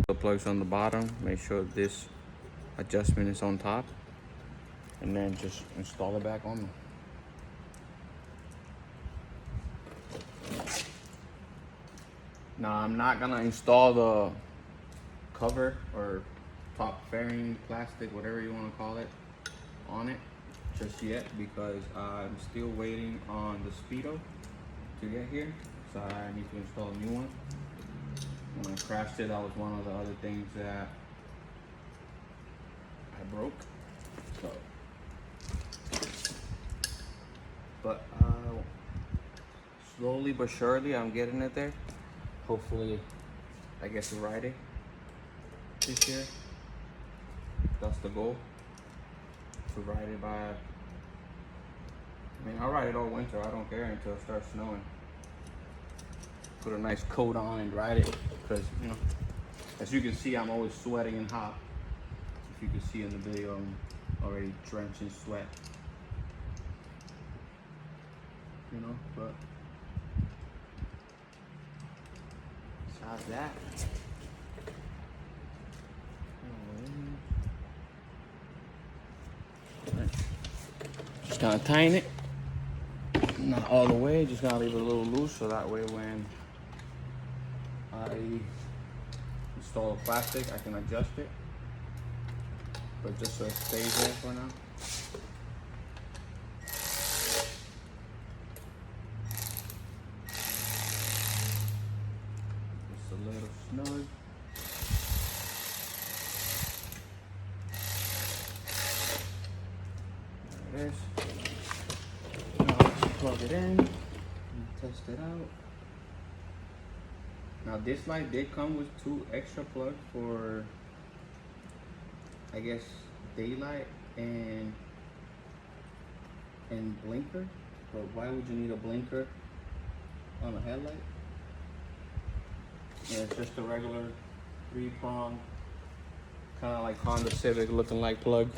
The plugs on the bottom. Make sure this adjustment is on top, and then just install it back on. Now I'm not gonna install the cover or top fairing plastic, whatever you want to call it, on it just yet, because I'm still waiting on the speedo to get here, so I need to install a new one. When I crashed it, that was one of the other things that I broke. So, but slowly but surely I'm getting it there. Hopefully I get to ride it this year. That's the goal, to ride it by, I mean, I'll ride it all winter, I don't care until it starts snowing. Put a nice coat on and ride it, because, you know, as you can see, I'm always sweating and hot. If you can see in the video, I'm already drenched in sweat. You know, but besides that, just gonna tighten it, not all the way, just gonna leave it a little loose, so that way when I install the plastic, I can adjust it, but just so it stays there for now. Just a little snug. There it is. Now let's plug it in and test it out. Now this light did come with 2 extra plugs for, I guess, daylight and blinker. But why would you need a blinker on a headlight? Yeah, it's just a regular 3-prong, kind of like Honda Civic looking like plug.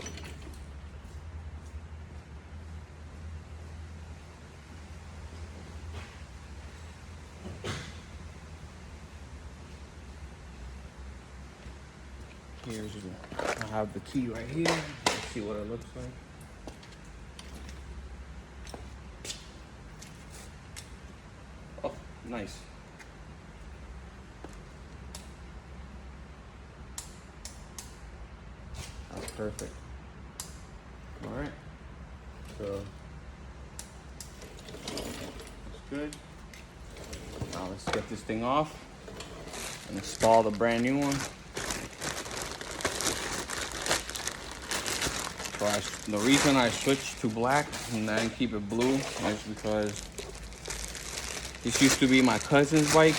Here's I have the key right here. Let's see what it looks like. Oh, nice. That's perfect. All right. So that's good. Now let's get this thing off and install the brand new one. So the reason I switched to black and then keep it blue is because this used to be my cousin's bike,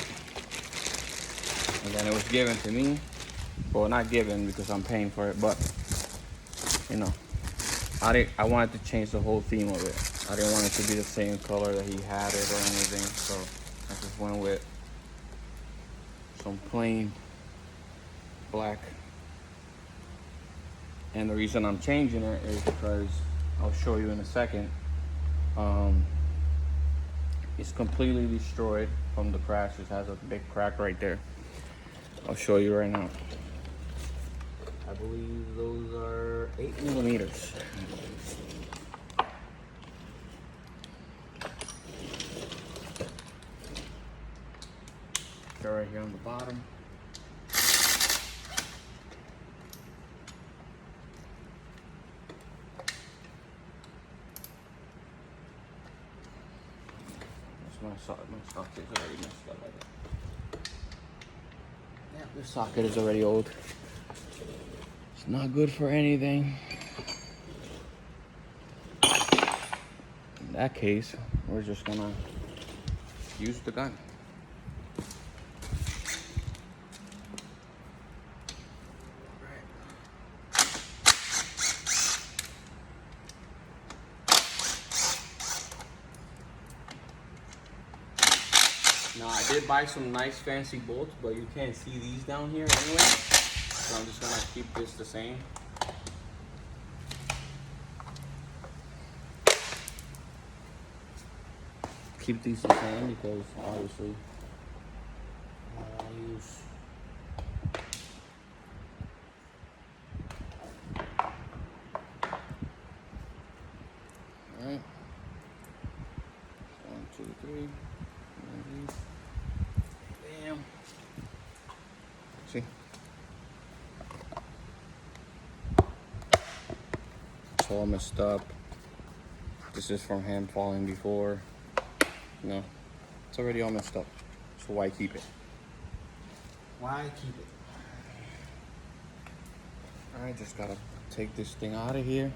and then it was given to me. Well, not given because I'm paying for it, but you know, I wanted to change the whole theme of it. I didn't want it to be the same color that he had it or anything, so I just went with some plain black. And the reason I'm changing it is because I'll show you in a second. It's completely destroyed from the crash. It has a big crack right there. I'll show you right now. I believe those are 8mm. They're right here on the bottom. My socket's already messed up like that. Yeah, this socket is already old. It's not good for anything. In that case, we're just gonna use the gun. Now I did buy some nice fancy bolts, but you can't see these down here anyway. So I'm just gonna keep this the same. Keep these the same because obviously I use See? It's all messed up. This is from him falling before. You know, it's already all messed up. So why keep it? Why keep it? I just gotta take this thing out of here.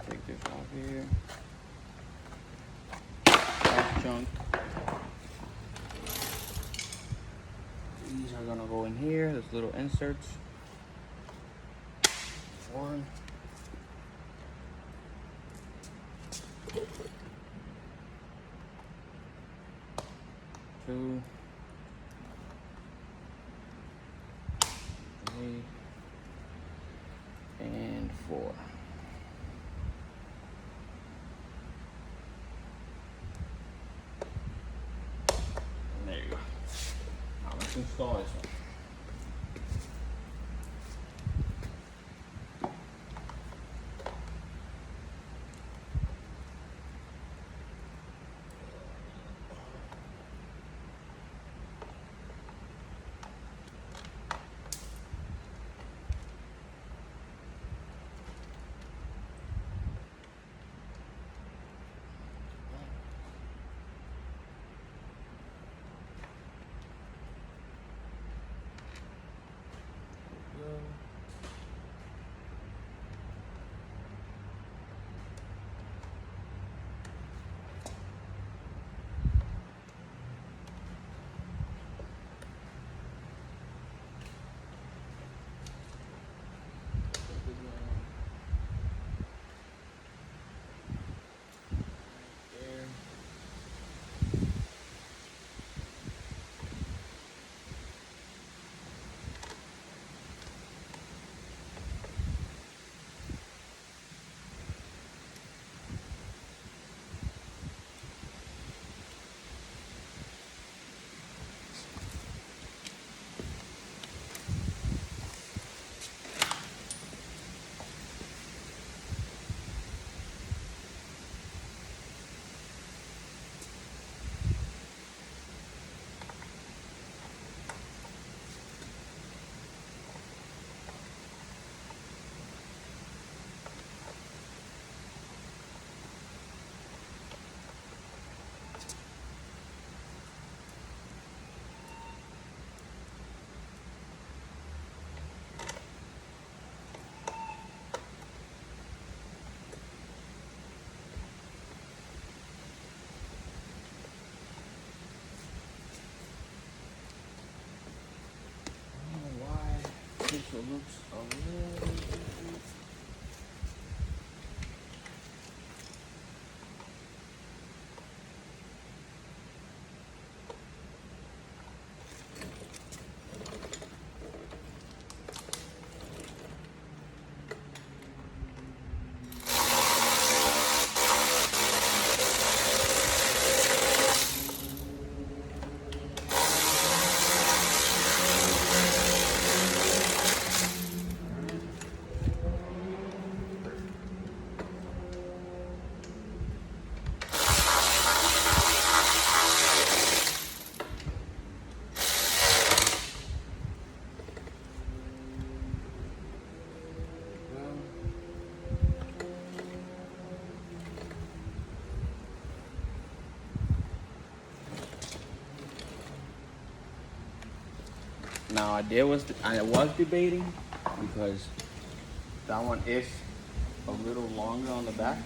Take this out here. That's junk. These are gonna go in here. There's little inserts. One. Two. Three. And four. There you go. Now let's install this one. It looks a little different. Now I was debating because that one is a little longer on the back,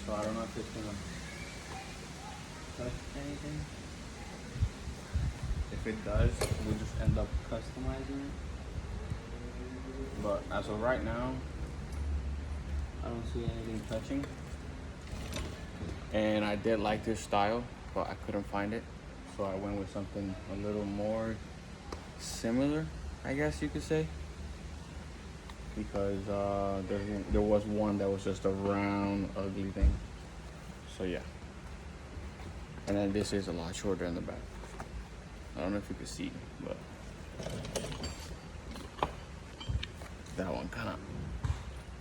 so I don't know if it's gonna touch anything. If it does, we'll just end up customizing it. But as of right now, I don't see anything touching. And I did like this style, but I couldn't find it. So I went with something a little more similar, I guess you could say. Because there was one that was just a round, ugly thing. So yeah. And then this is a lot shorter in the back. I don't know if you can see, but that one kind of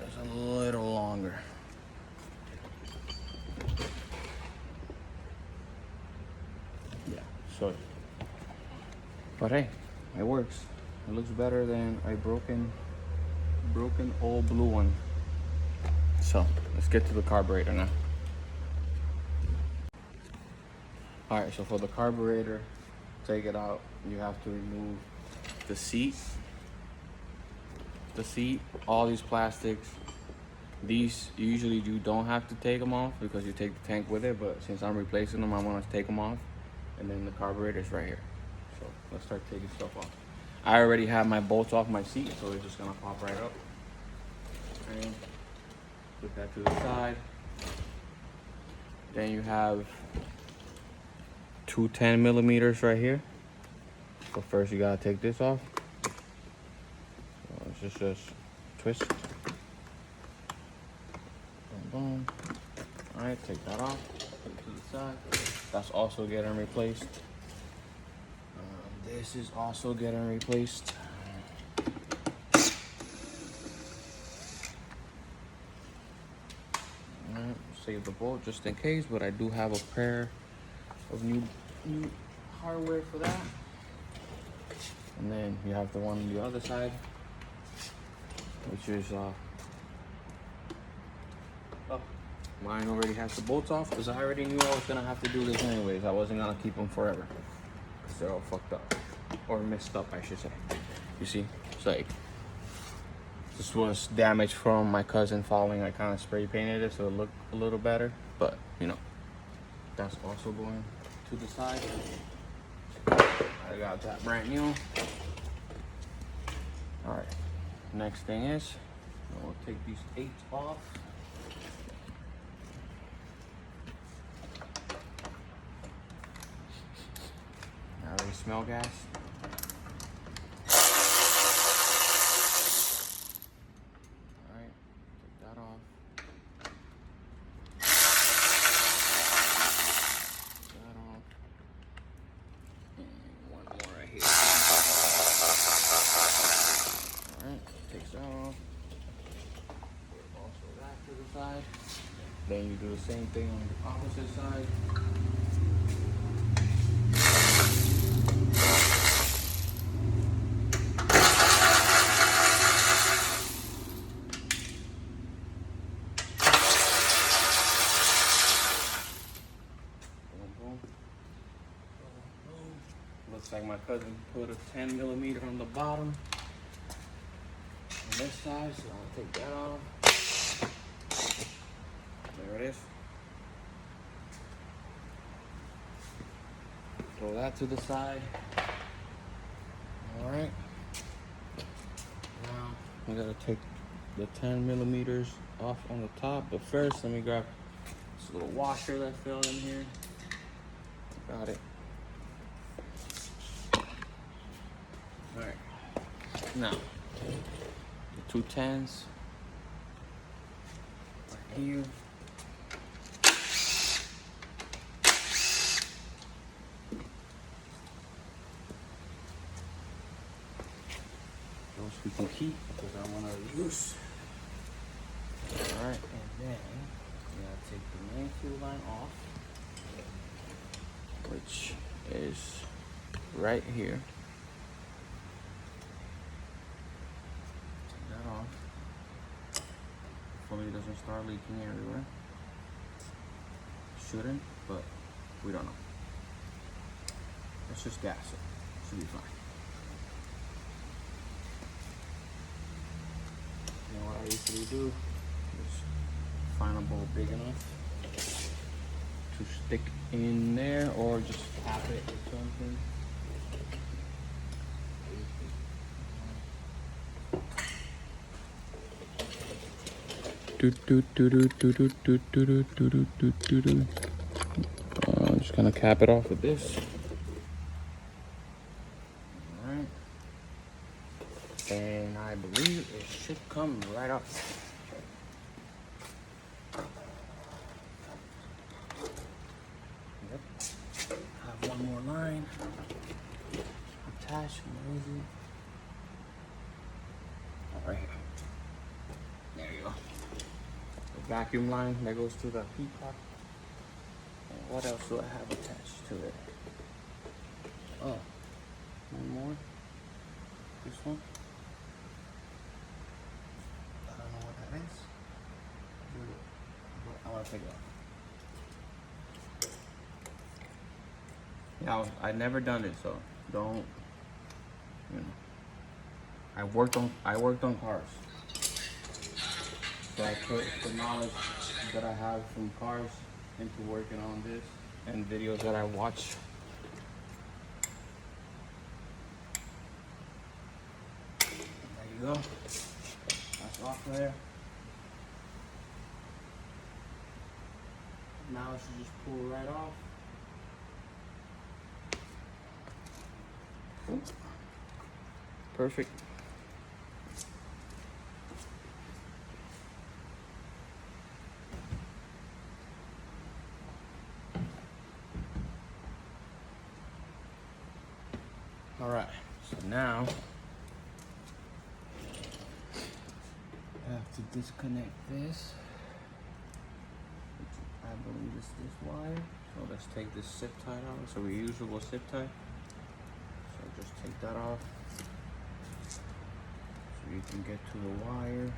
is a little longer. Yeah, so. But hey, it works. It looks better than a broken old blue one. So let's get to the carburetor now. All right, so for the carburetor, take it out. You have to remove the seat, all these plastics. These usually you don't have to take them off because you take the tank with it, but since I'm replacing them, I want to take them off. And then the carburetor's right here. So let's start taking stuff off. I already have my bolts off my seat, so it's just gonna pop right up. And put that to the side. Then you have two 10mm right here. So first you gotta take this off. So it's just twist. Boom, boom. All right, take that off. Put it to the side. That's also getting replaced. This is also getting replaced. Alright, save the bolt just in case, but I do have a pair of new hardware for that. And then you have the one on the other side, which is mine already has the bolts off because I already knew I was gonna have to do this anyways. I wasn't gonna keep them forever because they're all fucked up. Or messed up, I should say. You see, it's like this was damage from my cousin falling. I kind of spray painted it so it looked a little better, but you know, that's also going to the side. I got that brand new. All right, next thing is we'll take these 8s off. I already smell gas. Then you do the same thing on the opposite side. Boom, boom. Looks like my cousin put a 10mm on the bottom on this side, so I'll take that off. There it is. Throw that to the side. All right. Now we gotta take the 10mm off on the top, but first let me grab this little washer that fell in here. Got it. All right. Now the two 10s right here. We can keep because I want to use. All right, and then we gotta take the main fuel line off, which is right here. Take that off. Hopefully it doesn't start leaking everywhere. Shouldn't, but we don't know. Let's just gas it. Should be fine. What I usually do is find a bowl big enough to stick in there, or just tap it or something. I'm just gonna cap it off with this. And I believe it should come right up. Yep. Have one more line. Attach, where is it? Oh, right here. There you go. vacuum line that goes to the peacock. And what else do I have attached to it? Oh, one more. This one. I don't know what that is. But I want to take it off. Yeah, I've never done it, so don't. You know, I worked on cars, so I put the knowledge that I have from cars into working on this and videos that I watch. There you go. That's off there. Now I should just pull right off. Perfect. All right, so now I have to disconnect this, which I believe is this wire. So let's take this zip tie out. So reusable zip tie. So just take that off so you can get to the wire.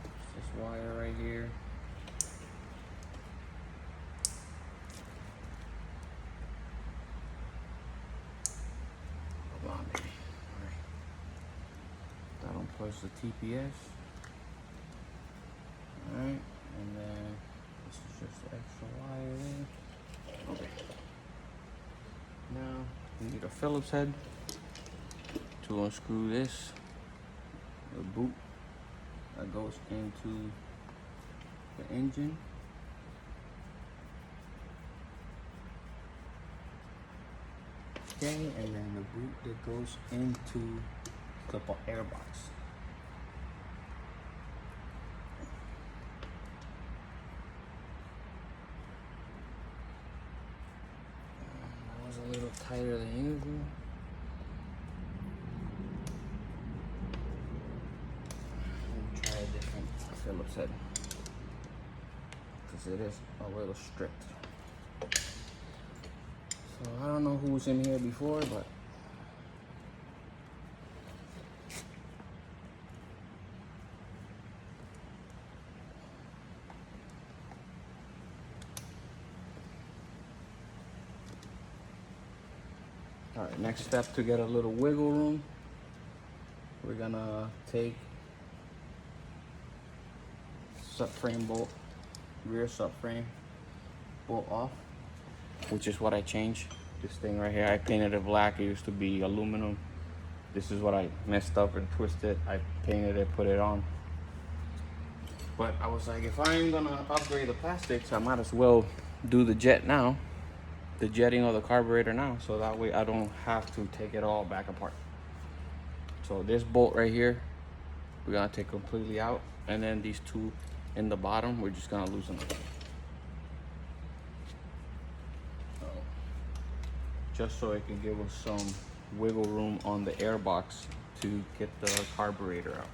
It's this wire right here. Come on, baby. All right. That unplugs the TPS. All right, and then this is just the extra wire there. Okay. Now we need a Phillips head to unscrew this, the boot that goes into the engine. Okay, and then the boot that goes into the air box. That was a little tighter than usual. Let me try a different Phillips head, because it is a little strict. So I don't know who was in here before, but all right, next step to get a little wiggle room, we're gonna take subframe bolt, rear subframe bolt off, which is what I changed. This thing right here, I painted it black. It used to be aluminum. This is what I messed up and twisted. I painted it, put it on. But I was like, if I'm gonna upgrade the plastics, I might as well do the jet now, the jetting of the carburetor now, so that way I don't have to take it all back apart. So this bolt right here, we're gonna take completely out, and then these two in the bottom, we're just gonna loosen them. Just so it can give us some wiggle room on the air box to get the carburetor out.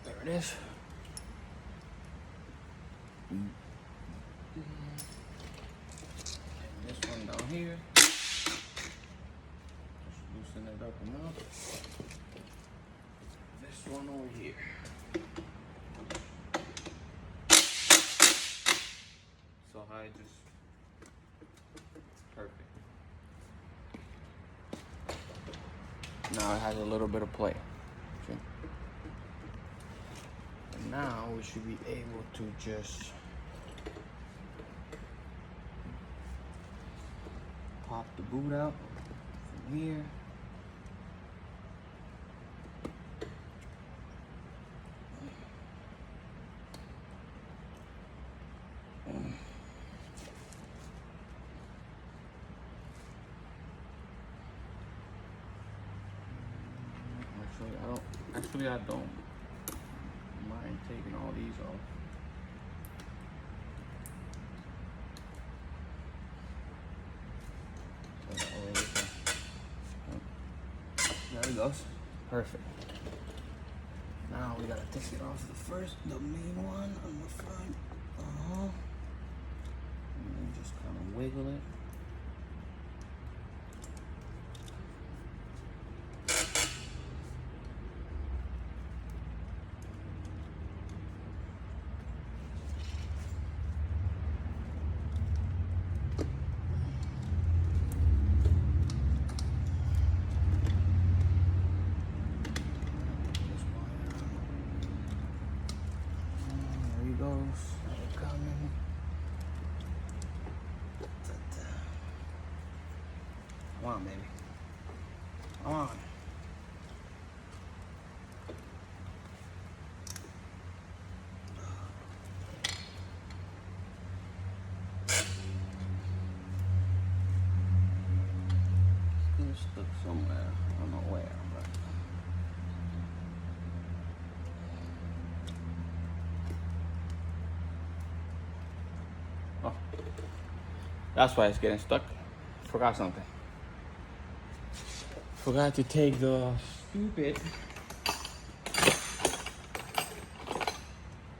There it is. And this one down here, just loosen it up enough. This one over here. So I just, perfect. Now it has a little bit of play. Okay. And now we should be able to just pop the boot out from here. Actually, I don't mind taking all these off. So that way we can, there it goes. Perfect. Now we gotta take it off the main one on the front. And then just kind of wiggle it. Come on, baby. Come on. It's stuck somewhere. I don't know where, but. Oh. That's why it's getting stuck. Forgot something. Forgot to take the stupid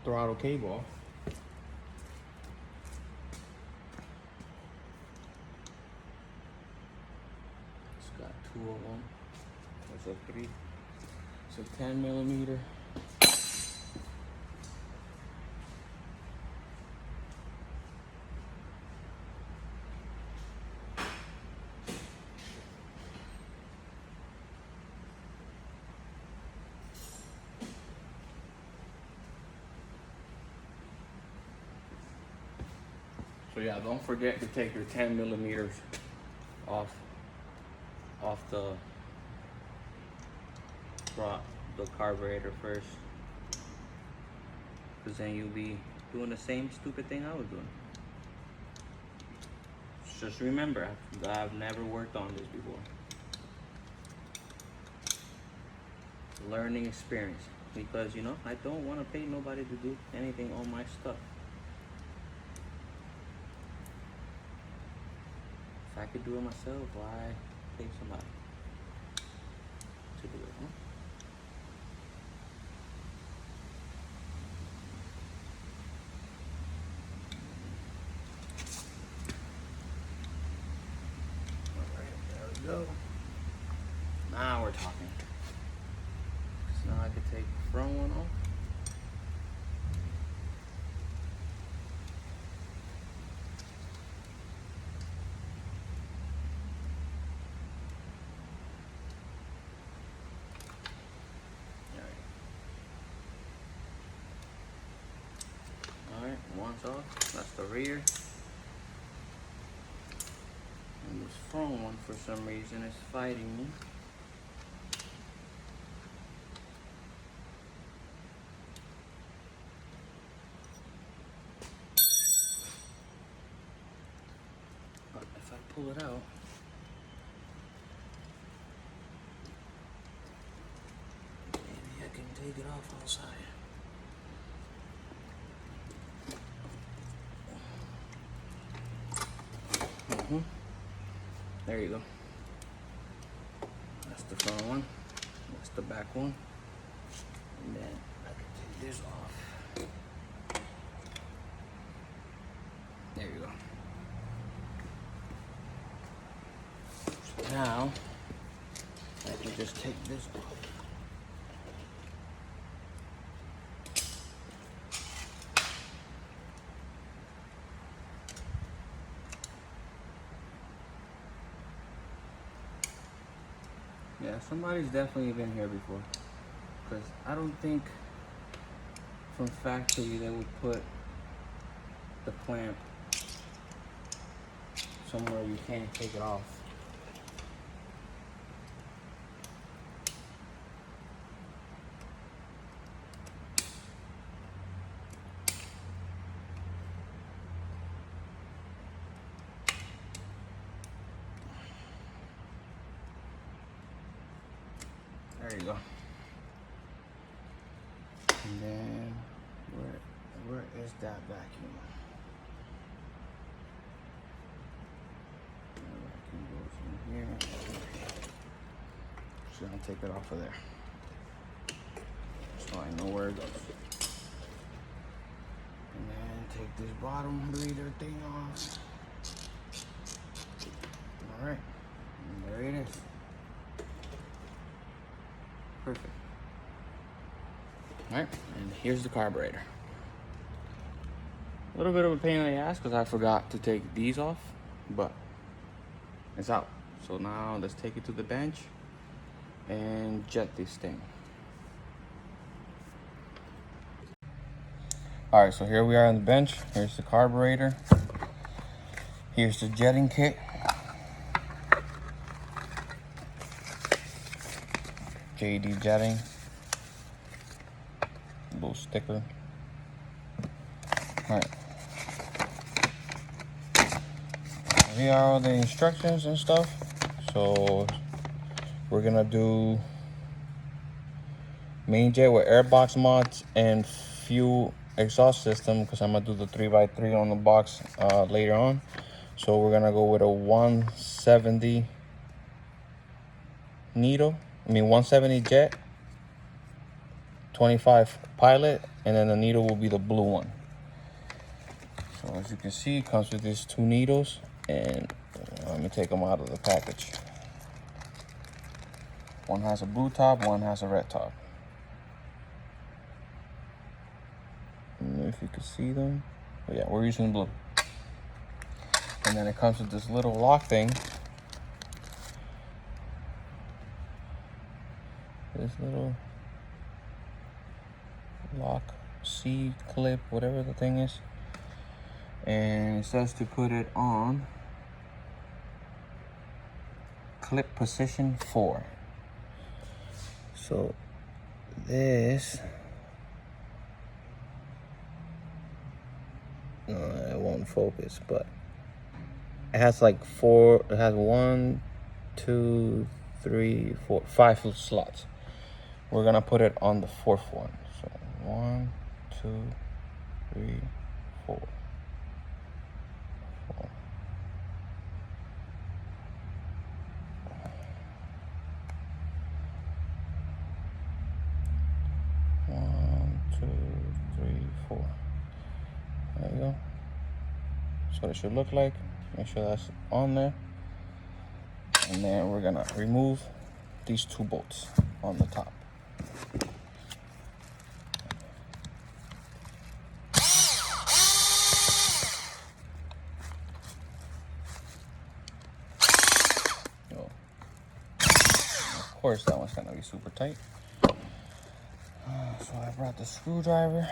throttle cable off. It's got 2 of them. That's a 3. It's a 10 millimeter. So yeah, don't forget to take your 10 millimeters off the carburetor first, because then you'll be doing the same stupid thing I was doing. Just remember, I've never worked on this before. Learning experience, because you know I don't want to pay nobody to do anything on my stuff. If I could do it myself, why pay somebody to do it, huh? Alright, there we go. Now we're talking. So now I could take the front one off. Alright, one's off. That's the rear. And this front one, for some reason, is fighting me. But if I pull it out, maybe I can take it off outside. There you go. That's the front one. That's the back one. And then I can take this off. There you go. So now I can just take this off. Yeah, somebody's definitely been here before, because I don't think from factory they would put the clamp somewhere you can't take it off. There you go. And then where is that vacuum? The vacuum goes in here. Just gonna take it off of there, so I know where it goes. And then take this bottom breather thing off. All right, and there it is. Perfect. All right, and here's the carburetor. A little bit of a pain in the ass because I forgot to take these off, but it's out. So now let's take it to the bench and jet this thing. All right, so here we are on the bench. Here's the carburetor. Here's the jetting kit. JD jetting. Little sticker. All right. Here are all the instructions and stuff. So we're gonna do main jet with airbox mods and fuel exhaust system, because I'm gonna do the 3x3 on the box later on. So we're gonna go with a 170 needle. 170 jet, 25 pilot, and then the needle will be the blue one. So as you can see, it comes with these 2 needles, and let me take them out of the package. One has a blue top, one has a red top. I don't know if you can see them, but yeah, we're using blue. And then it comes with this little lock thing. This little lock, C-clip, whatever the thing is. And it says to put it on clip position 4. So this, no, it won't focus, but it has like 4, it has 1, 2, 3, 4, 5 slots. We're gonna put it on the 4th one. So 1, 2, 3, 4. 1, 2, 3, 4. There you go. That's what it should look like. Make sure that's on there. And then we're gonna remove these 2 bolts on the top. Of course, that one's gonna be super tight. So I brought the screwdriver.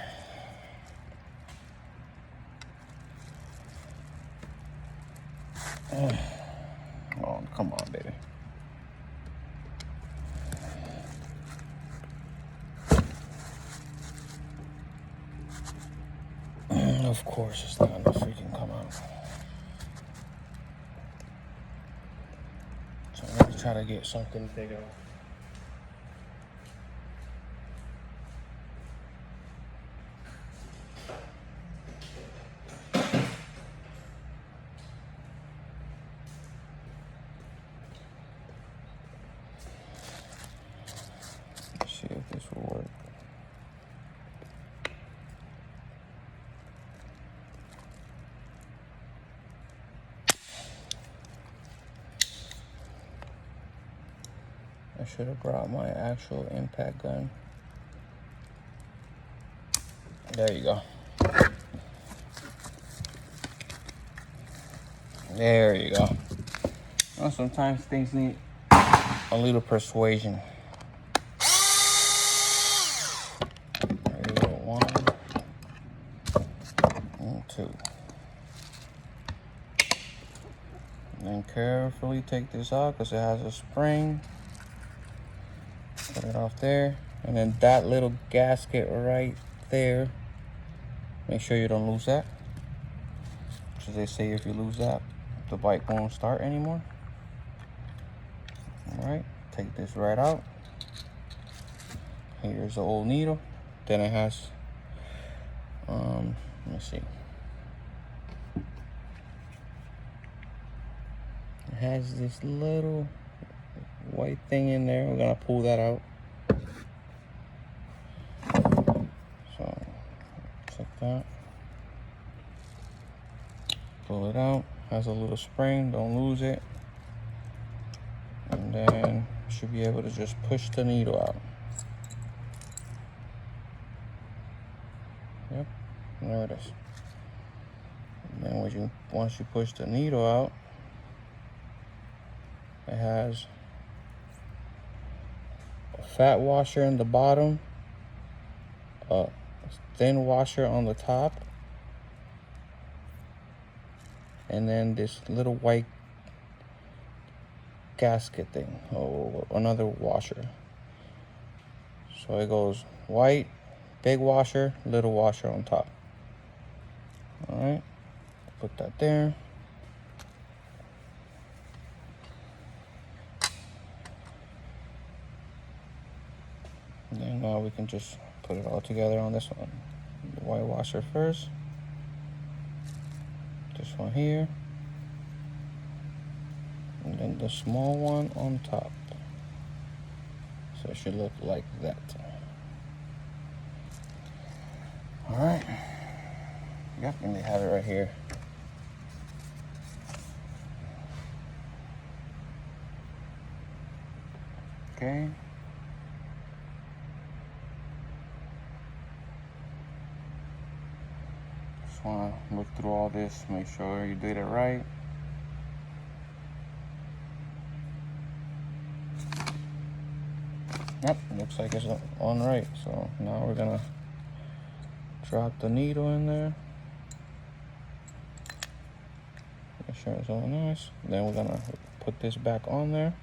Oh, come on, baby. Of course, it's not gonna freaking come out. So I'm gonna try to get something bigger. Let's see if this will work. I should have brought my actual impact gun. There you go. There you go. Well, sometimes things need a little persuasion. There you go. 1 and 2. And then carefully take this out because it has a spring. Put it off there. And then that little gasket right there. Make sure you don't lose that. So they say if you lose that, the bike won't start anymore. All right, take this right out. Here's the old needle. Then it has, let me see. It has this little white thing in there. We're gonna pull that out. So, like that. Pull it out. Has a little spring, don't lose it. And then you should be able to just push the needle out. Yep, there it is. And then once you push the needle out, it has a fat washer in the bottom, a thin washer on the top, and then this little white gasket thing, or another washer. So it goes white, big washer, little washer on top. All right, put that there. And then now we can just put it all together on this one. The white washer first. This one here. And then the small one on top. So it should look like that. Alright. Yep, and they have it right here. Okay. Just want to look through all this, make sure you did it right. Yep, looks like it's on right. So now we're gonna drop the needle in there. Make sure it's all nice. Then we're gonna put this back on there.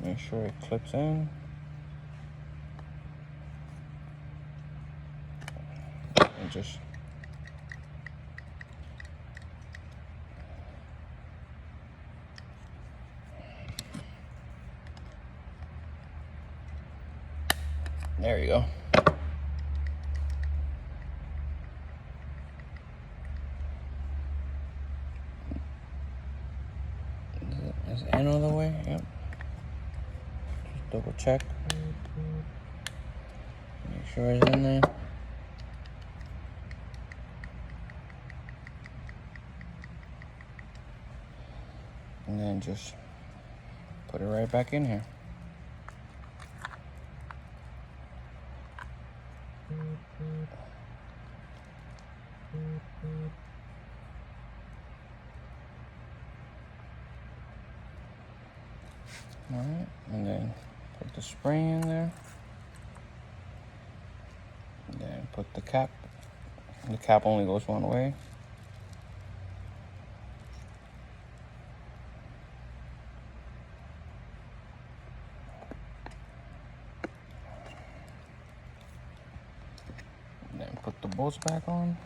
Make sure it clips in. And just there you go. Is it in all the way? Yep. Just double check. Make sure it's in there. And then just put it right back in here. All right, and then put the spring in there. And then put the cap. The cap only goes one way. And then put the bolts back on.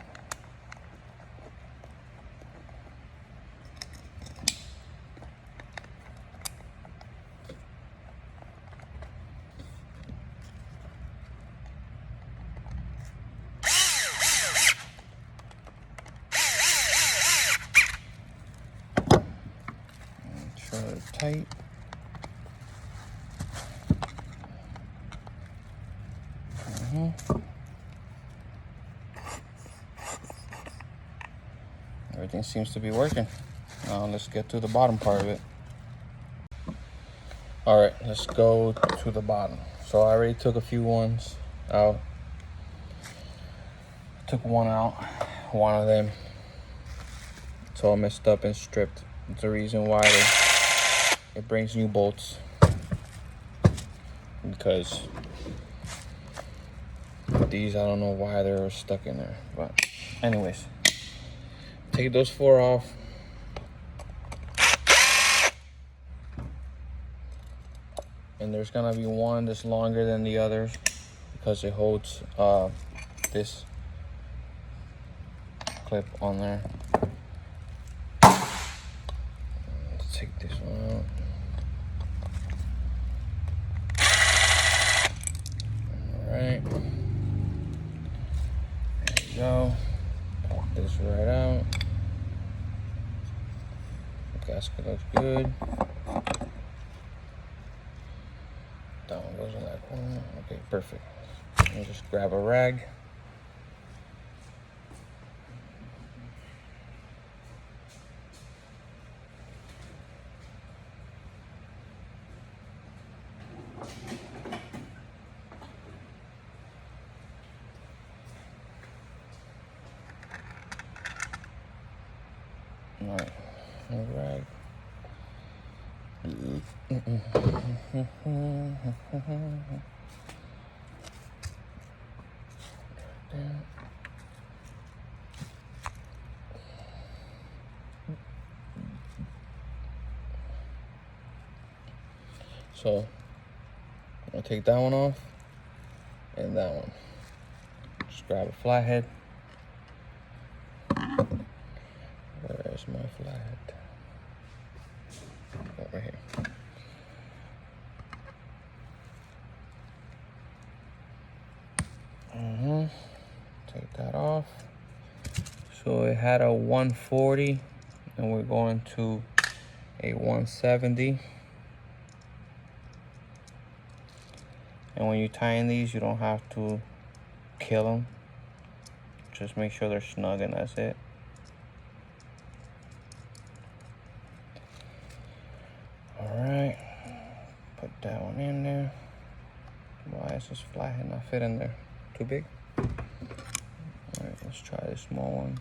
Tight. Everything seems to be working. Now let's get to the bottom part of it. All right, let's go to the bottom. So I already took a few ones out. Took one out, one of them. It's all messed up and stripped. It's the reason why it brings new bolts, because these, I don't know why they were stuck in there. But anyways, take those 4 off. And there's gonna be one that's longer than the others because it holds this clip on there. Let's take this one out. Alright. There we go. Pop this right out. The gasket looks good. That one goes in that corner. Okay, perfect. And just grab a rag. Alright, rag. So I'm gonna take that one off and that one. Just grab a flathead. Where's my flathead? Over here. Take that off. So it had a 140 and we're going to a 170. And when you tighten these, you don't have to kill them. Just make sure they're snug and that's it. Alright, put that one in there. Why is this flathead not fit in there? Too big? Alright, let's try this small one.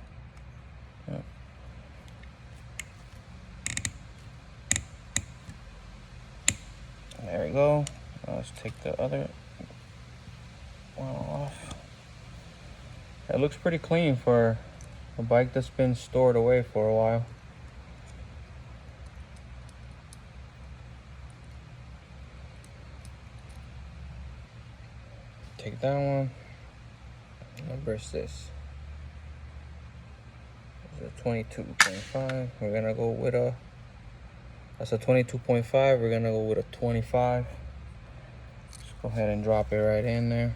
Yep. There we go. Now let's take the other one off. It looks pretty clean for a bike that's been stored away for a while. Take that one. Number is this. It's a 22.5. We're gonna go with a. That's a 22.5. We're gonna go with a 25. Just go ahead and drop it right in there.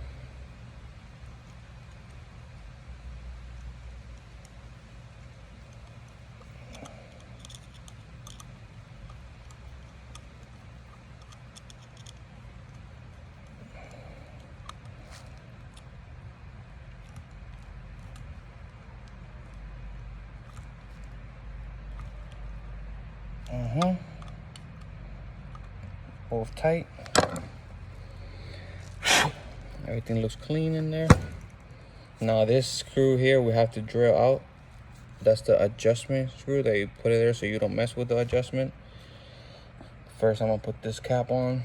Both tight. Everything looks clean in there. Now this screw here we have to drill out. That's the adjustment screw that you put it there so you don't mess with the adjustment. First I'm gonna put this cap on.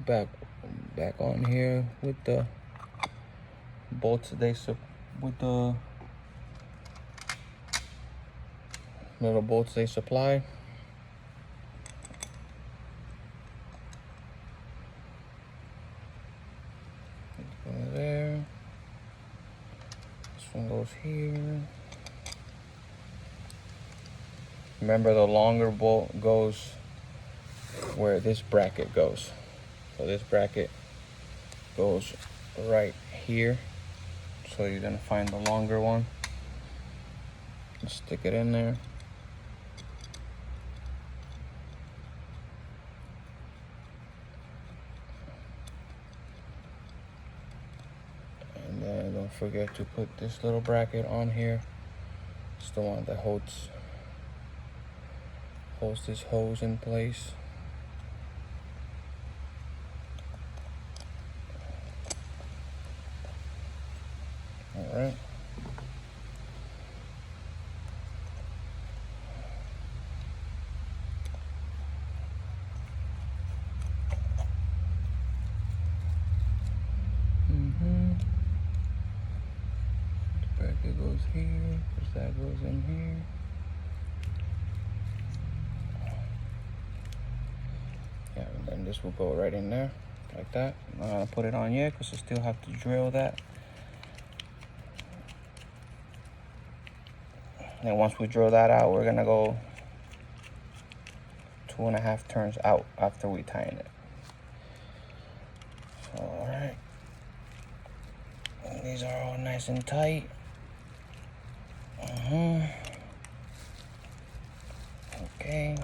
Back on here with the bolts with the little bolts they supply. Go there. This one goes here. Remember, the longer bolt goes where this bracket goes. So this bracket goes right here. So you're gonna find the longer one. Stick it in there. And then don't forget to put this little bracket on here. It's the one that holds this hose in place. All right. The bracket goes here, because that goes in here. Yeah, and then this will go right in there, like that. I'm not gonna put it on yet, because I still have to drill that. And once we drill that out, we're gonna go 2.5 turns out after we tighten it. So, all right. And these are all nice and tight. Okay.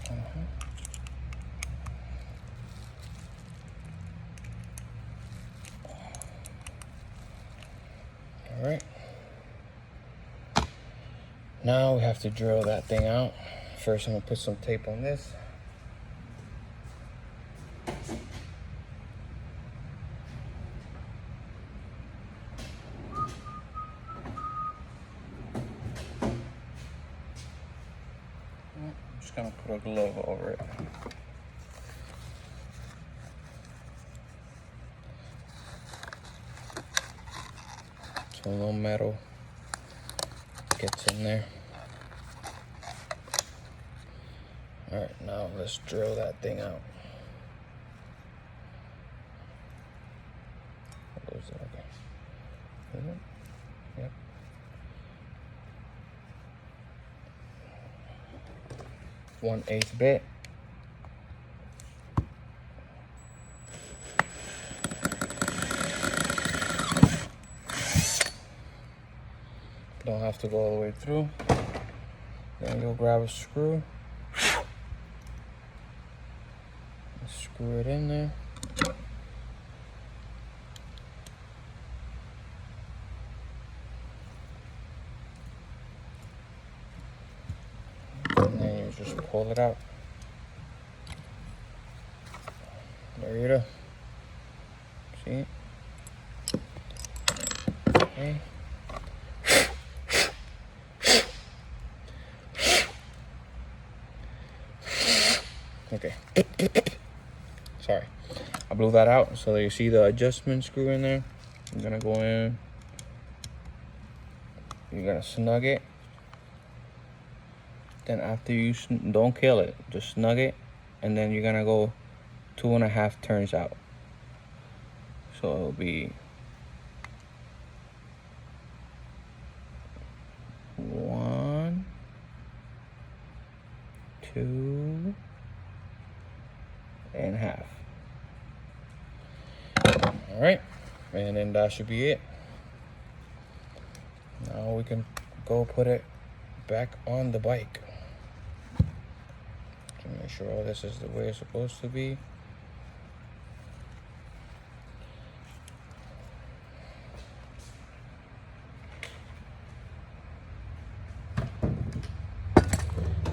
All right. Now we have to drill that thing out. First, I'm gonna put some tape on this. I'm just gonna put a glove over it. So no metal gets in there. All right, now let's drill that thing out. Okay. Is it? Yep. One-eighth bit. Don't have to go all the way through. Then you'll grab a screw. Screw it in there. And then you just pull it out. There you go. See? Okay. Okay. Sorry. I blew that out. So you see the adjustment screw in there? I'm gonna go in. You're gonna snug it. Then after you, don't kill it. Just snug it. And then you're gonna go 2.5 turns out. So it'll be 1, 2 and half. All right, and then that should be it. Now we can go put it back on the bike. To make sure all this is the way it's supposed to be.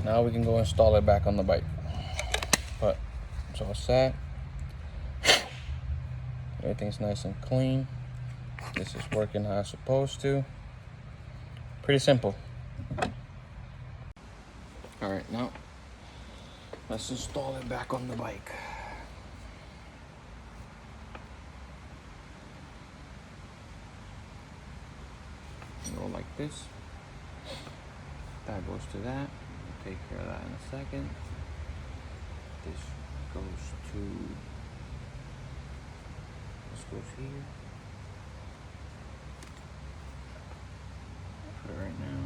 Now we can go install it back on the bike. But it's all set. Everything's nice and clean. This is working how it's supposed to. Pretty simple. All right, now let's install it back on the bike. Go like this. That goes to that. We'll take care of that in a second. This goes to, this goes here. Put it right now.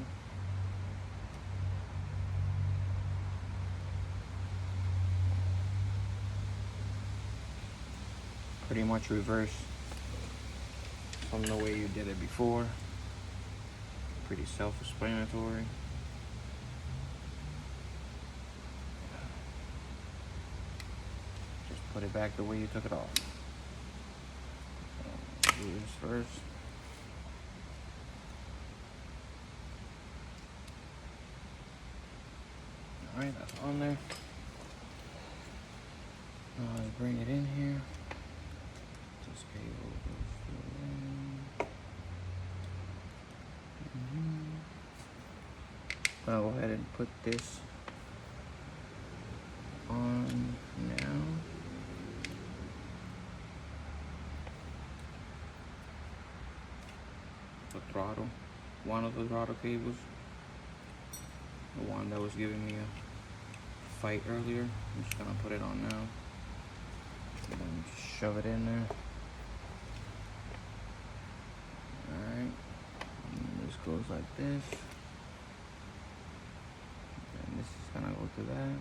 Pretty much reverse from the way you did it before. Pretty self-explanatory. Just put it back the way you took it off. Do this first. Alright, that's on there. Now let's bring it in here. This cable goes through. I'll go ahead and put this on now. The throttle, one of the throttle cables, the one that was giving me a fight earlier. I'm just gonna put it on now and then just shove it in there. Alright, this goes like this. And this is gonna go to that.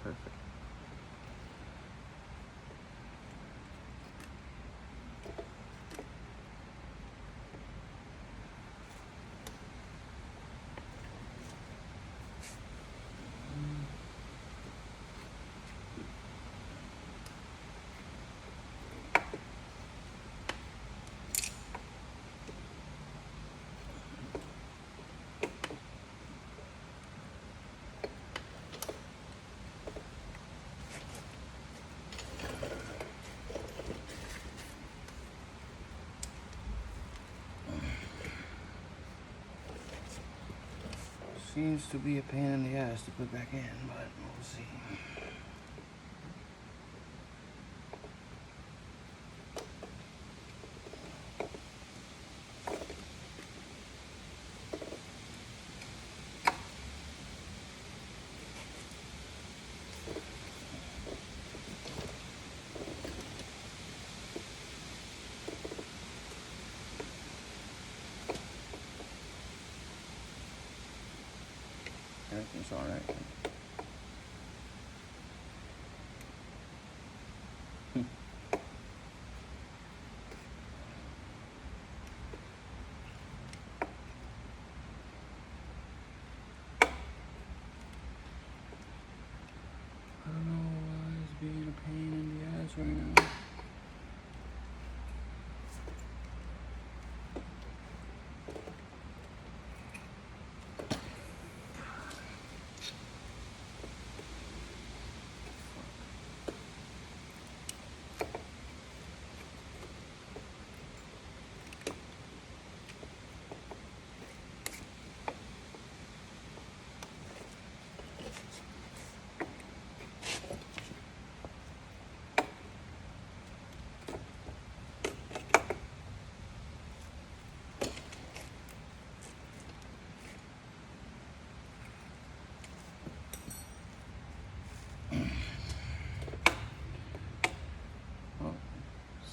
Perfect. Seems to be a pain in the ass to put back in, but we'll see. Everything's all right. I don't know why it's being a pain in the ass right now.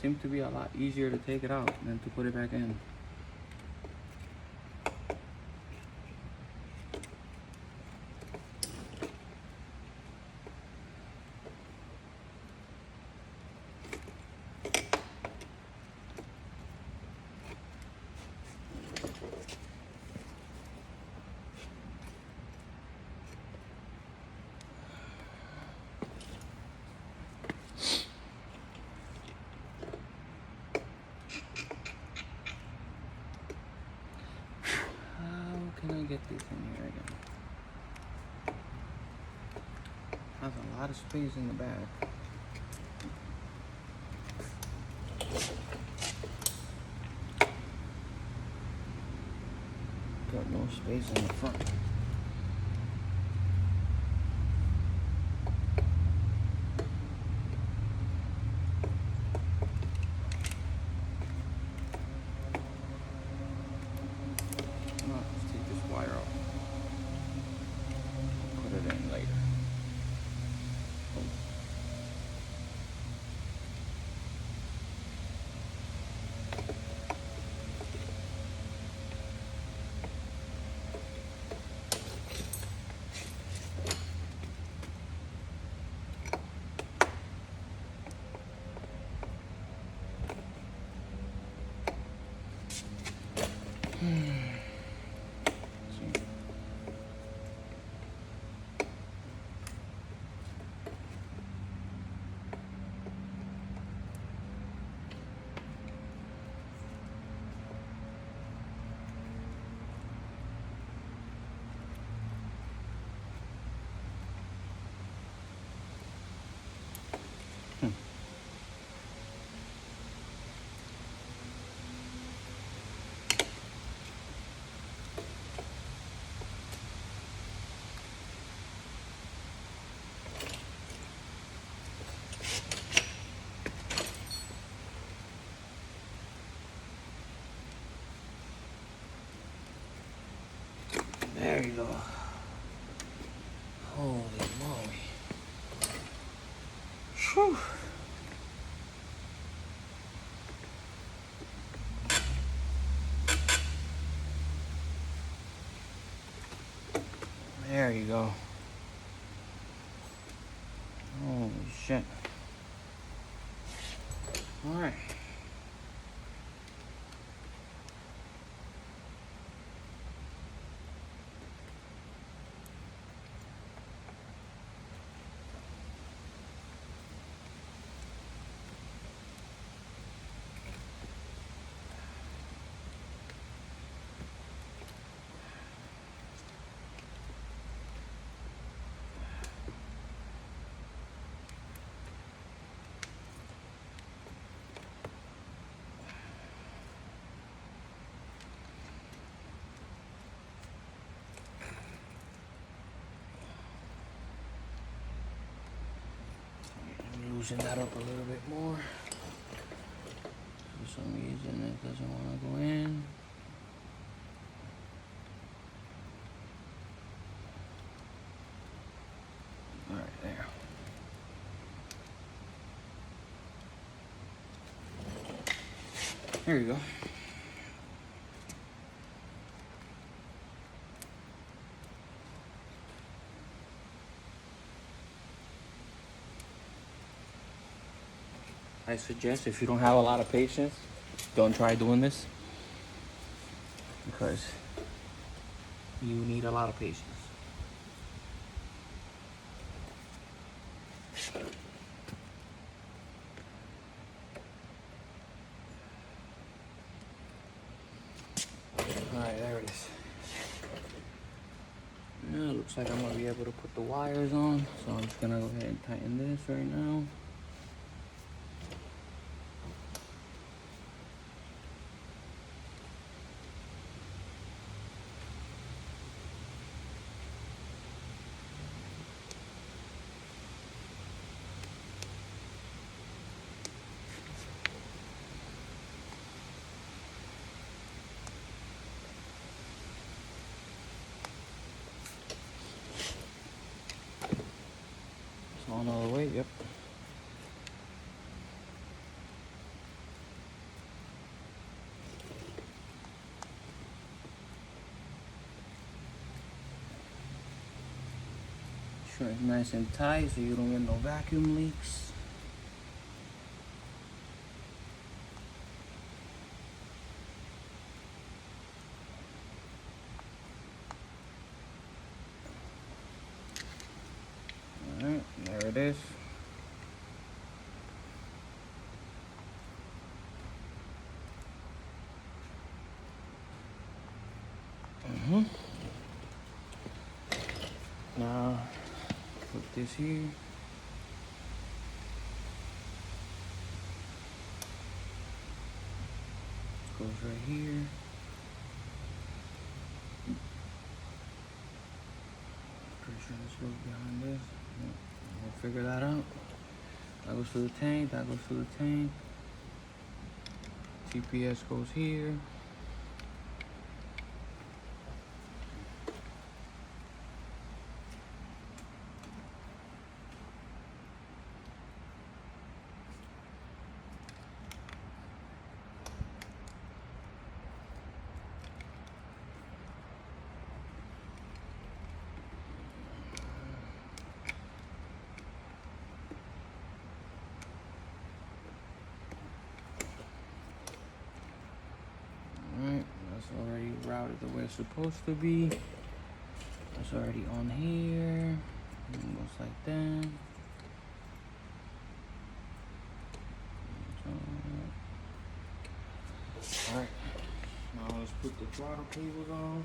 Seemed to be a lot easier to take it out than to put it back in. Can I get this in here again? Has a lot of space in the back. Got no space in the front. There you go. Holy moly. Whew. There you go. Holy shit. Alright. Loosen that up a little bit more. For some reason it doesn't want to go in. Alright, there. There you go. I suggest if you don't have a lot of patience, don't try doing this because you need a lot of patience. Alright, there it is. Now it looks like I'm gonna be able to put the wires on, so I'm just gonna go ahead and tighten this right now. It's on all the way, yep. Sure it's nice and tight so you don't get no vacuum leaks. Alright, there it is. Now put this here. Goes right here. Pretty sure this goes behind this. We'll figure that out. That goes to the tank, that goes to the tank. TPS goes here. That's already routed the way it's supposed to be. That's already on here. And it goes like that. Alright. Now let's put the throttle cables on.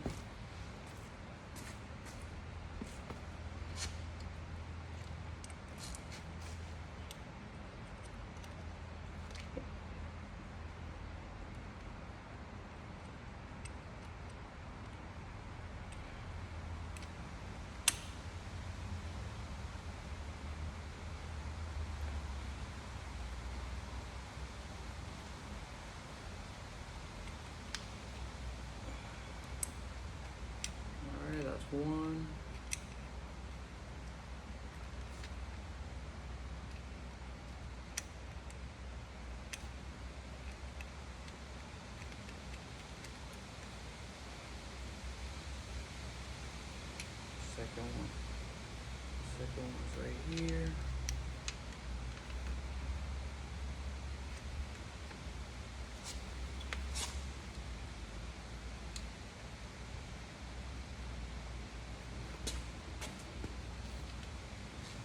That's one. second one. Second one's right here.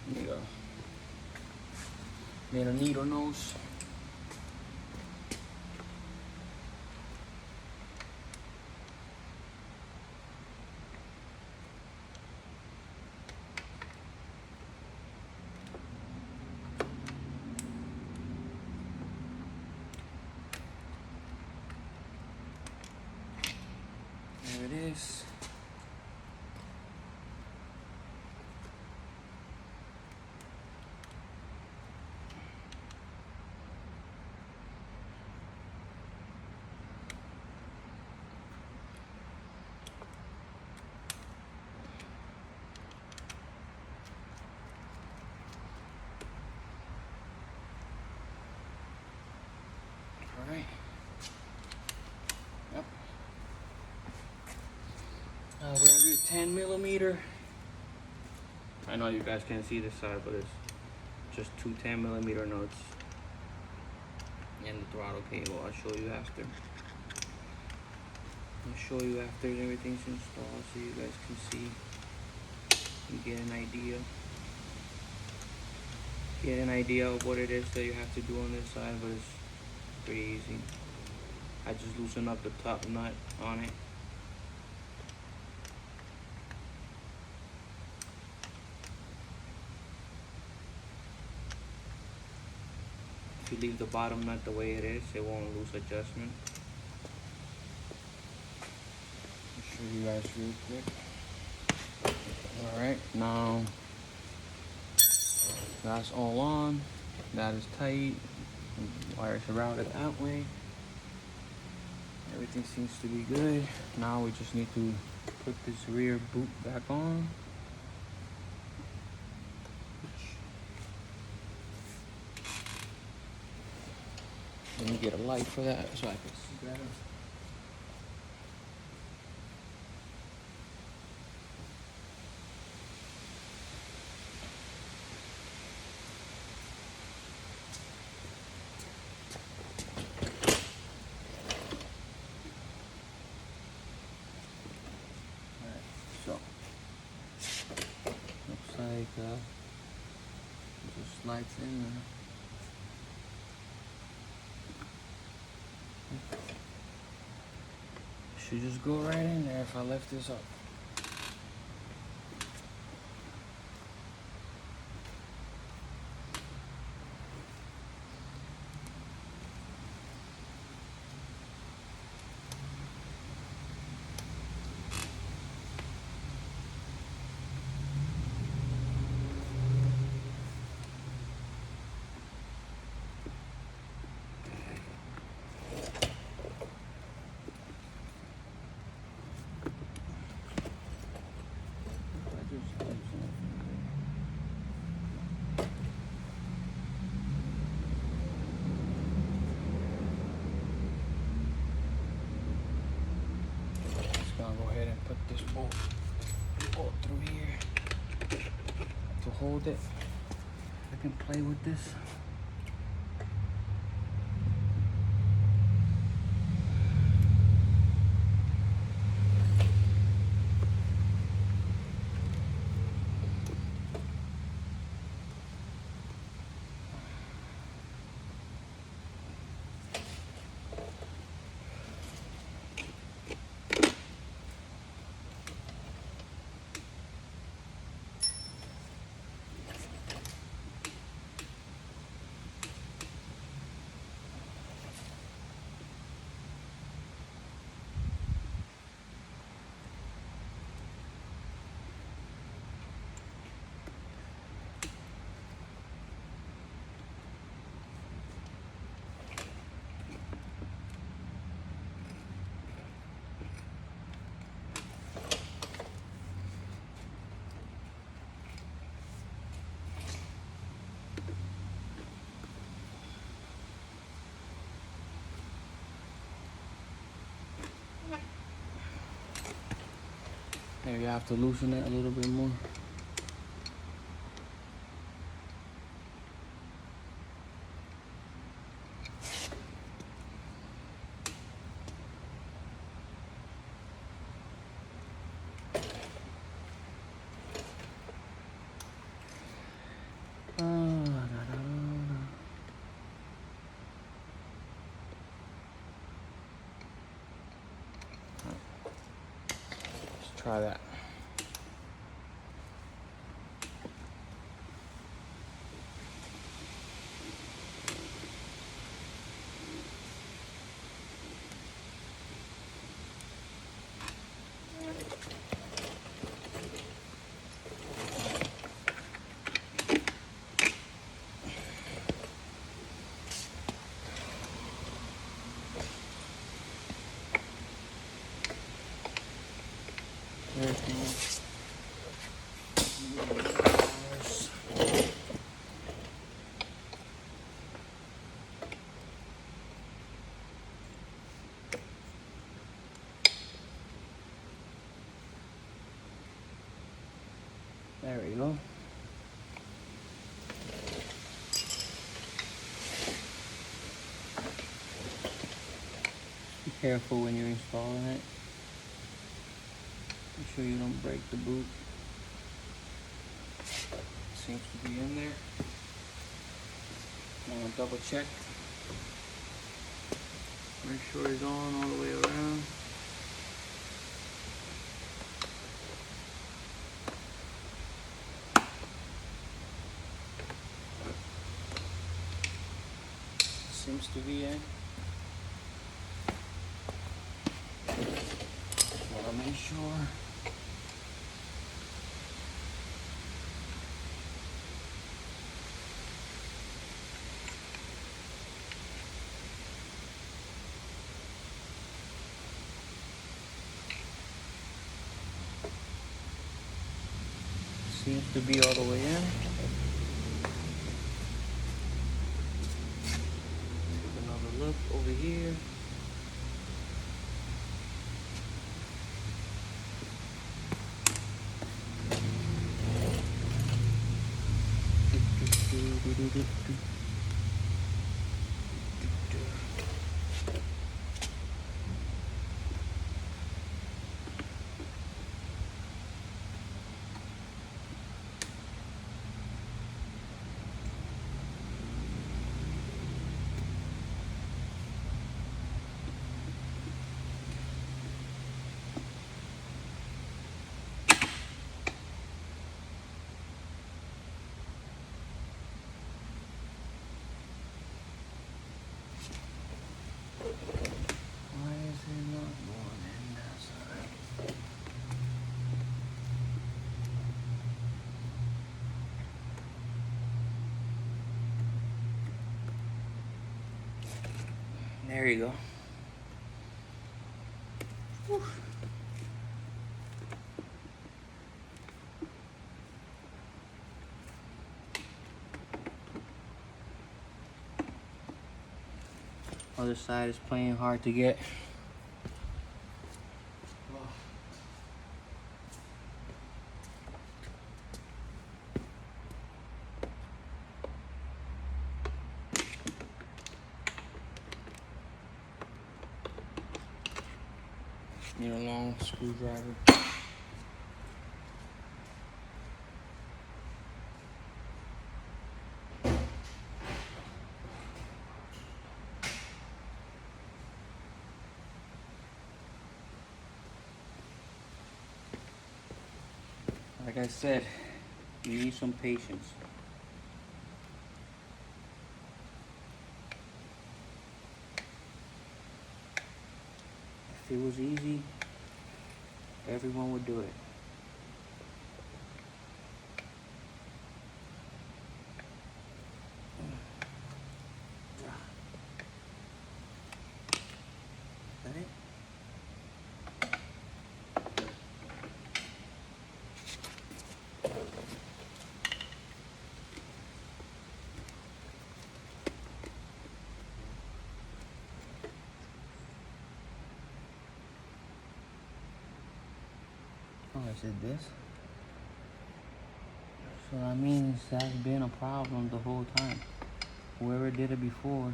There you go. Made a needle nose. There it is. All right. Yep. We're gonna do 10mm. I know you guys can't see this side, but it's just two 10mm nuts and the throttle cable. I'll show you after. I'll show you after everything's installed so you guys can see and get an idea. Get an idea of what it is that you have to do on this side, but it's pretty easy. I just loosen up the top nut on it. If you leave the bottom nut the way it is, it won't lose adjustment. I'll show you guys real quick. Alright, now that's all on. That is tight. Wires are routed that way. Everything seems to be good. Now we just need to put this rear boot back on. Let me get a light for that so I can see better. So, looks like it just slides in there. Should just go right in there if I lift this up. Go ahead and put this bolt through here to hold it. I can play with this. Maybe I have to loosen it a little bit more. Let's try that. There we go. Be careful when you're installing it. Make sure you don't break the boot. Seems to be in there. I'm gonna double check. Make sure it's on all the way around. Seems to be in. Wanna make sure. Seems to be all the way in. Take another look over here. Why is it not going in that side? There you go. Whew. Other side is playing hard to get. Need a long screwdriver. Like I said, you need some patience. If it was easy, everyone would do it. Is that it? Oh, is it this? So that means that's been a problem the whole time. Whoever did it before,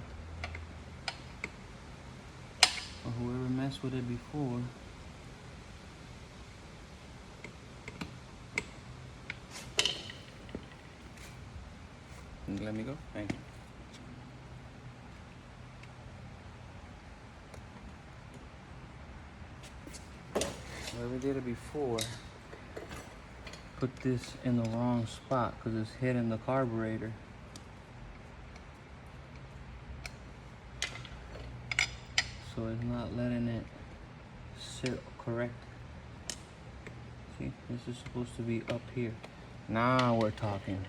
or whoever messed with it before, let me go. Thank you. Whoever did it before put this in the wrong spot because it's hitting the carburetor. So it's not letting it sit correct. See, this is supposed to be up here. Now we're talking.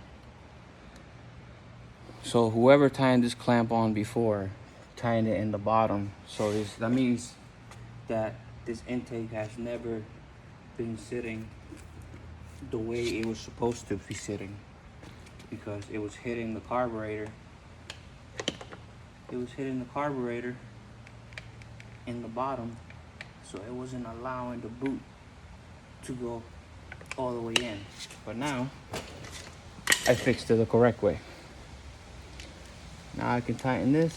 So whoever tied this clamp on before, tying it in the bottom. So that means that this intake has never been sitting the way it was supposed to be sitting, because it was hitting the carburetor. It was hitting the carburetor in the bottom, so it wasn't allowing the boot to go all the way in. But now I fixed it the correct way. Now I can tighten this.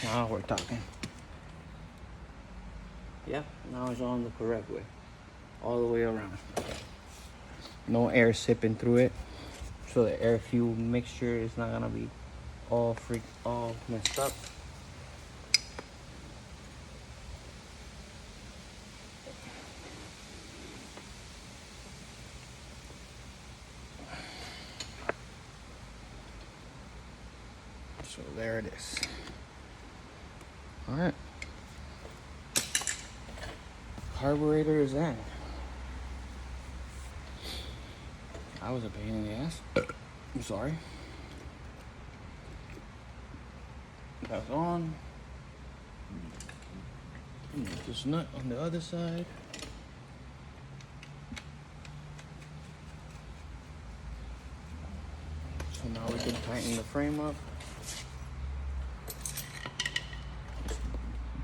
Now we're talking. Yeah, now it's on the correct way. All the way around. No air sipping through it. So the air fuel mixture is not gonna be all messed up. So there it is. All right. Carburetor is in. That was a pain in the ass. I'm sorry. That's on. This nut on the other side. So now we can tighten the frame up.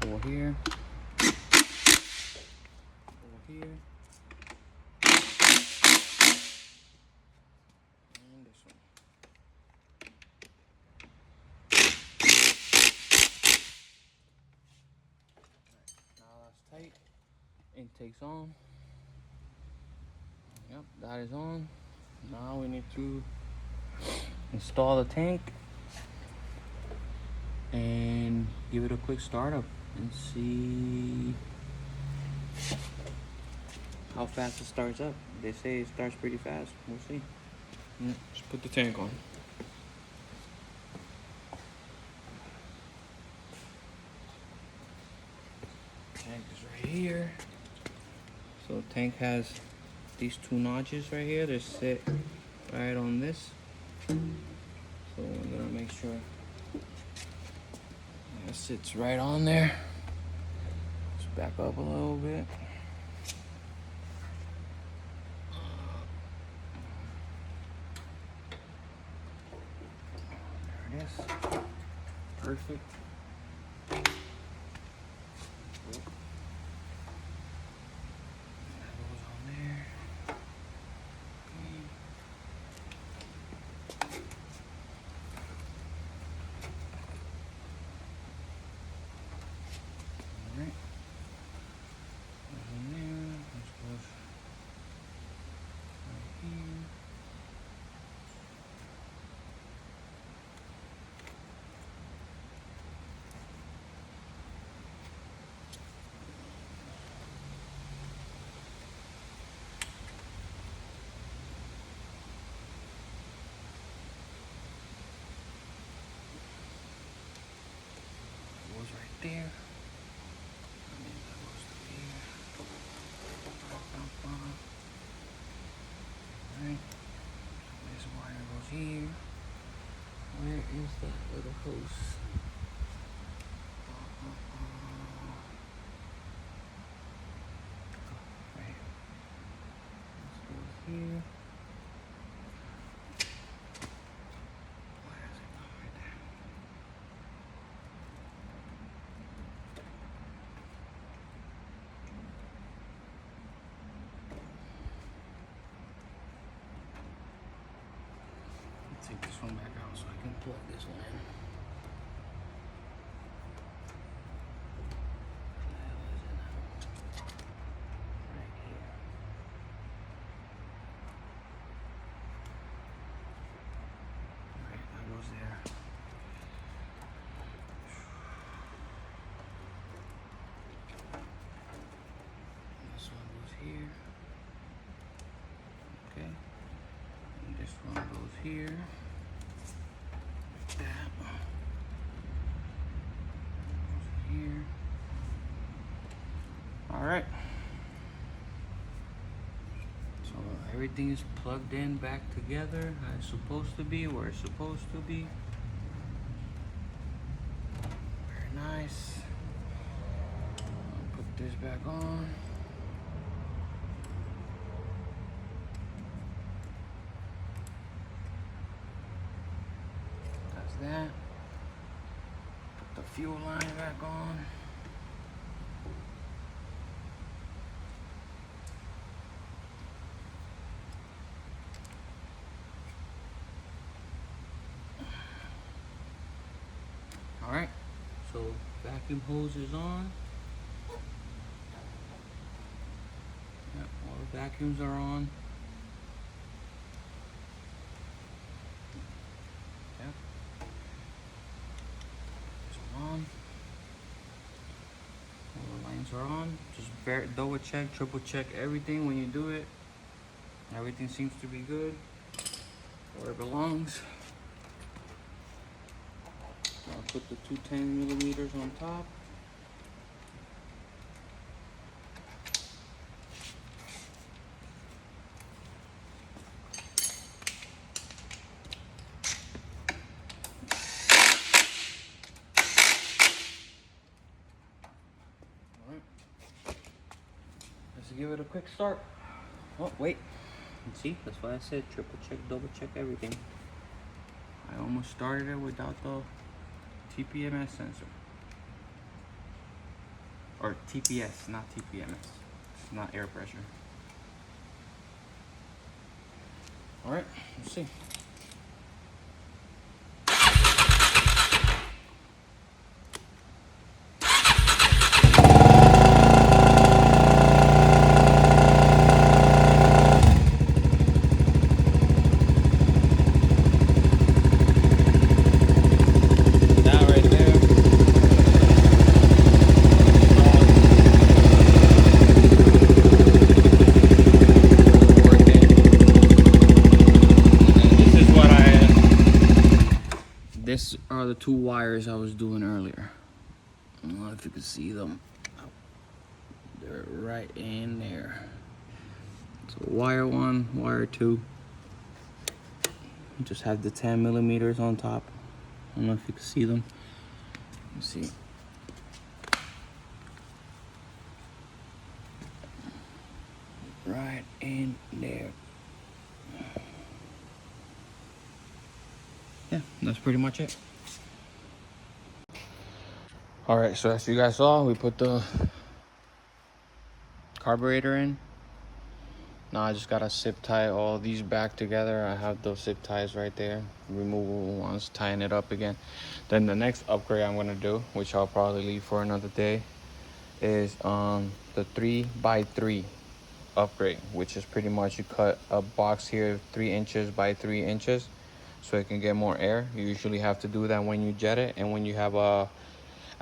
Go here. Go here. And this one. Now that's tight. Intake's on. Yep, that is on. Now we need to install the tank and give it a quick startup and see how fast it starts up. They say it starts pretty fast. We'll see. Let's put the tank on. Tank is right here. So the tank has these two notches right here. They sit right on this. So we're gonna make sure it sits right on there. Let's back up a little bit. There it is. Perfect. There. Alright. This wire goes here. Where is that little hose? Right here. This goes here. Where is it? Oh, right there. Take this one back out so I can plug this one in. Right here. Alright, that goes there. This one goes here. Okay. And this one goes here. That goes here. All right. So everything is plugged in back together how it's supposed to be, where it's supposed to be. Very nice. I'll put this back on. That. Put the fuel line back on. All right, so vacuum hose is on. Yep, all the vacuums are on. All the lines are on. Just double check, triple check everything when you do it. Everything seems to be good where it belongs. I'll put the two 10mm on top. Let's give it a quick start. Oh, wait. See, that's why I said triple check, double check everything. I almost started it without the TPMS sensor. Or TPS, not TPMS. It's not air pressure. All right, let's see. These are the two wires I was doing earlier. I don't know if you can see them. They're right in there. So wire 1, wire 2. Just have the 10mm on top. I don't know if you can see them. Let's see. Right in there. Yeah, that's pretty much it. All right, so as you guys saw, we put the carburetor in. Now I just gotta zip tie all these back together. I have those zip ties right there, removable ones, tying it up again. Then the next upgrade I'm gonna do, which I'll probably leave for another day, is the 3x3 upgrade, which is pretty much you cut a box here 3 inches by 3 inches so it can get more air. You usually have to do that when you jet it and when you have a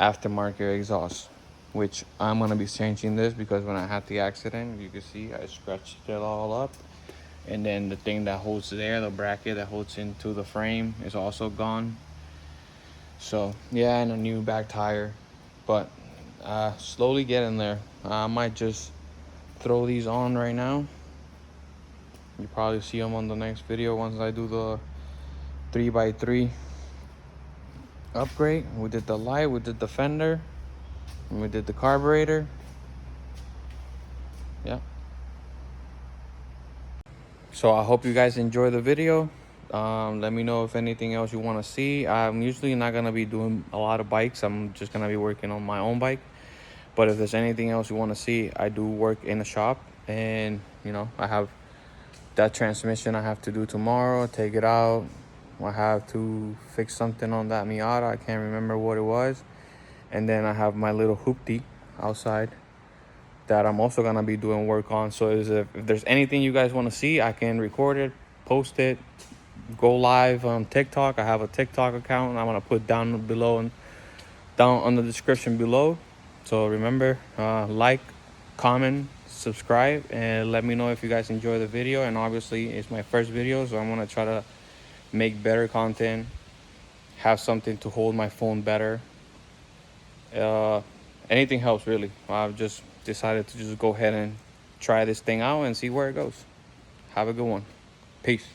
aftermarket exhaust, which I'm gonna be changing this because when I had the accident, you can see I scratched it all up, and then the thing that holds there, the bracket that holds into the frame, is also gone. So yeah, and a new back tire, but slowly getting there. I might just throw these on right now You probably see them on the next video once I do the 3x3 upgrade. We did the light, we did the fender, and we did the carburetor. Yeah. So I hope you guys enjoy the video. Let me know if anything else you want to see. I'm usually not gonna be doing a lot of bikes. I'm just gonna be working on my own bike. But if there's anything else you want to see, I do work in the shop, and you know, I have that transmission I have to do tomorrow, take it out. I have to fix something on that Miata. I can't remember what it was. And then I have my little hoopty outside that I'm also gonna be doing work on. So if there's anything you guys want to see, I can record it, post it, go live on TikTok. I have a TikTok account I'm gonna put down below and down on the description below. So remember, like, comment, subscribe, and let me know if you guys enjoy the video. And obviously it's my first video, so I'm gonna try to make better content, have something to hold my phone better. Anything helps, really. I've just decided to just go ahead and try this thing out and see where it goes. Have a good one. Peace.